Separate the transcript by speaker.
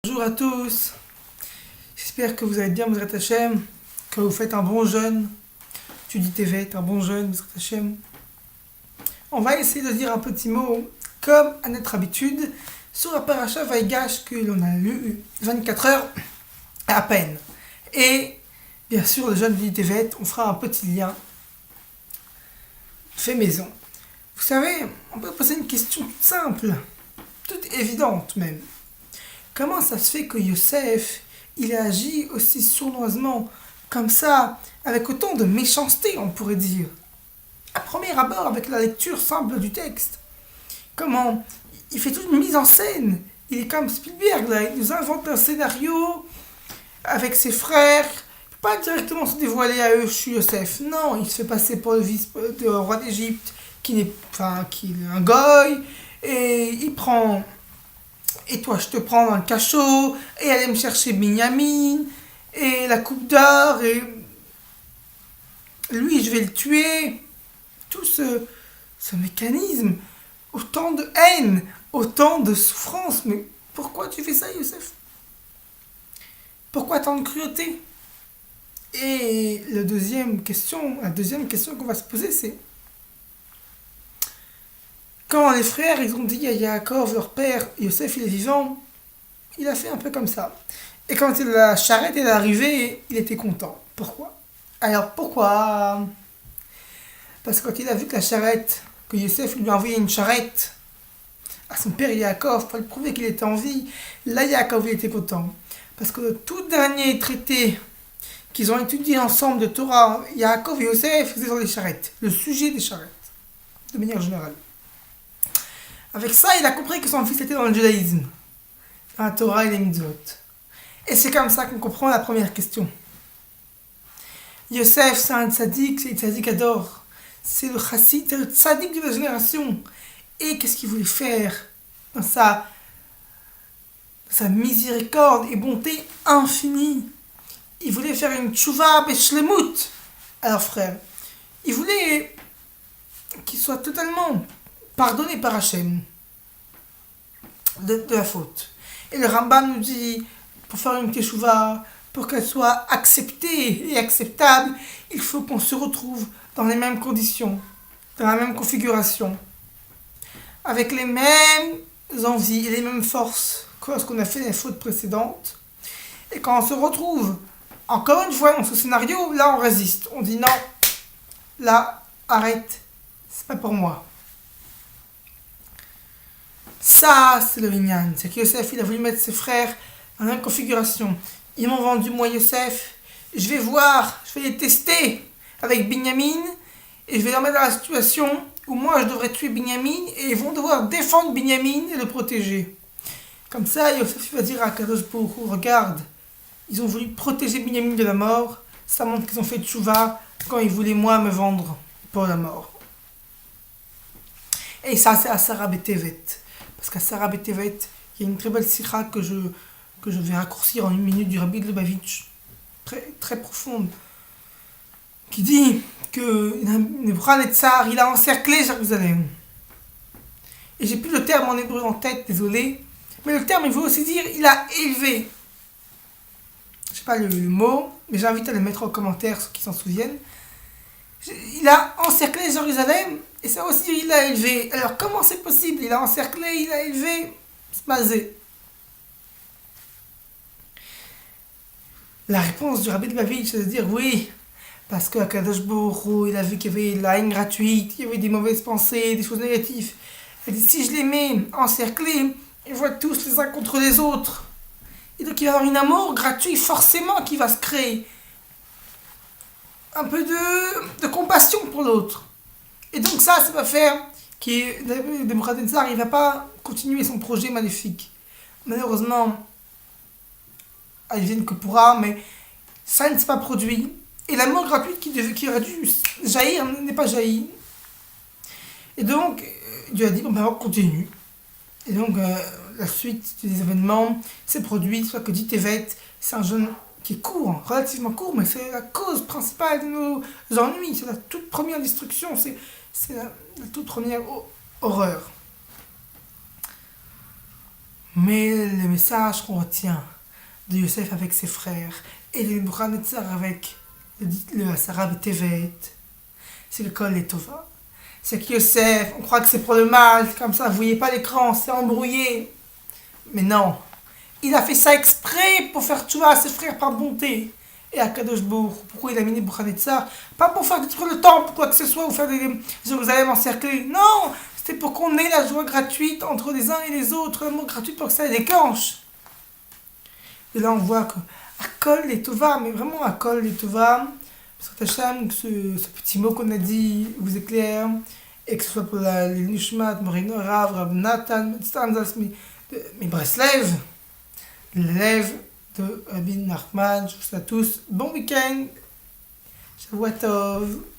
Speaker 1: Bonjour à tous, j'espère que vous allez bien, Bezrat Hashem, que vous faites un bon jeûne. Tu dis Tevet, un bon jeûne, Bezrat Hashem. On va essayer de dire un petit mot, comme à notre habitude, sur la paracha Vaïgash que l'on a lu 24 heures à peine. Et bien sûr, le jeûne du Tevet, on fera un petit lien fait maison. Vous savez, on peut poser une question toute simple, toute évidente même. Comment ça se fait que Yosef, il a agi aussi sournoisement, comme ça, avec autant de méchanceté, on pourrait dire? À premier abord, avec la lecture simple du texte. Comment il fait toute une mise en scène. Il est comme Spielberg, là, il nous invente un scénario avec ses frères. Il ne peut pas directement se dévoiler à eux, je suis Yosef. Non, il se fait passer pour le roi d'Égypte, qui est un goy, et il prend... Et toi, je te prends dans le cachot, et aller me chercher Binyamin, et la coupe d'or, et lui, je vais le tuer. Tout ce mécanisme, autant de haine, autant de souffrance. Mais pourquoi tu fais ça, Youssef? Pourquoi tant de cruauté? Et la deuxième question qu'on va se poser, c'est quand les frères, ils ont dit à Yaakov, leur père, Yosef, il est vivant, il a fait un peu comme ça. Et quand la charrette est arrivée, il était content. Pourquoi? Alors pourquoi? Parce que quand il a vu que la charrette, que Yosef lui a envoyé une charrette à son père Yaakov pour lui prouver qu'il était en vie, là Yaakov il était content. Parce que le tout dernier traité qu'ils ont étudié ensemble de Torah, Yaakov et Yosef, c'était sur les charrettes, le sujet des charrettes, de manière générale. Avec ça, il a compris que son fils était dans le judaïsme, dans la Torah et les mitzvot. Et c'est comme ça qu'on comprend la première question. Yosef, c'est un tzaddik, c'est un tzaddik adore. C'est le chassid, c'est le tzaddik de la génération. Et qu'est-ce qu'il voulait faire dans sa miséricorde et bonté infinie? Il voulait faire une tchouva beshlemut. Alors frère, il voulait qu'il soit totalement pardonné par Hachem de la faute. Et le Rambam nous dit, pour faire une tchouva, pour qu'elle soit acceptée et acceptable, il faut qu'on se retrouve dans les mêmes conditions, dans la même configuration, avec les mêmes envies et les mêmes forces que lorsqu'on a fait les fautes précédentes. Et quand on se retrouve, encore une fois, dans ce scénario, là on résiste. On dit non, là, arrête, c'est pas pour moi. Ça, c'est le Minyan. C'est que Yosef, il a voulu mettre ses frères dans la même configuration. Ils m'ont vendu, moi, Yosef. Je vais voir, je vais les tester avec Binyamin. Et je vais leur mettre dans la situation où moi, je devrais tuer Binyamin. Et ils vont devoir défendre Binyamin et le protéger. Comme ça, Yosef va dire à Kadosh Baruch Hu, regarde, ils ont voulu protéger Binyamin de la mort. Ça montre qu'ils ont fait tchouva quand ils voulaient, moi, me vendre pour la mort. Et ça, c'est à Sarah Betevet. Parce qu'à Sarah Betevet, il y a une très belle sikha que je vais raccourcir en une minute du Rabbi de Lubavitch, très, très profonde, qui dit que Nebuchadnezzar, il a encerclé Jérusalem. Et j'ai plus le terme en hébreu en tête, désolé, mais le terme, il veut aussi dire, il a élevé. Je sais pas le mot, mais j'invite à le mettre en commentaire, ceux qui s'en souviennent. Il a encerclé Jérusalem, et ça aussi, il a élevé. Alors, comment c'est possible? Il a encerclé, il a élevé, c'est basé. La réponse du Rabbi de Lubavitch, c'est de dire oui, parce que Kadosh Baruch Hu, il a vu qu'il y avait la haine gratuite, il y avait des mauvaises pensées, des choses négatives. Il dit, si je les mets encerclés, ils vont être tous les uns contre les autres. Et donc il va y avoir une amour gratuite forcément qui va se créer. Un peu de compassion pour l'autre. Et donc ça va faire que Nebuchadnezzar, il ne va pas continuer son projet maléfique. Malheureusement, advienne que pourra, mais ça ne s'est pas produit. Et l'amour gratuit qui aurait dû jaillir n'est pas jailli. Et donc, Dieu a dit, bon ben on continue. Et donc, la suite des événements s'est produite, soit que dit Tevet, c'est un jeûne qui est court, relativement court, mais c'est la cause principale de nos ennuis, c'est la toute première destruction, c'est la toute première horreur. Mais le message qu'on retient de Yosef avec ses frères et de Nebuchadnezzar avec le Asara Tevet, c'est que Kol est Tova. C'est que Yosef, on croit que c'est pour le mal, c'est comme ça, vous voyez pas l'écran, c'est embrouillé. Mais non, il a fait ça exprès pour faire tchouva à ses frères par bonté. Et à Kadosh Baruch, pourquoi il a mis Nebuchadnezzar? Pas pour faire détruire le temple, quoi que ce soit, ou faire des Jérusalem encerclées. Non, c'était pour qu'on ait la joie gratuite entre les uns et les autres, l'amour gratuit pour que ça déclenche. Et là, on voit que Akol et Tova, mais vraiment Akol et Tova, parce que Tacham, ce petit mot qu'on a dit vous éclaire, et que ce soit pour les Nishmat, Moreno, Rav, Rav Nathan, Stanzas, mais Breslev, l'élève de Rabbi Nachman. Je vous souhaite à tous bon week-end. Shavuot Tov.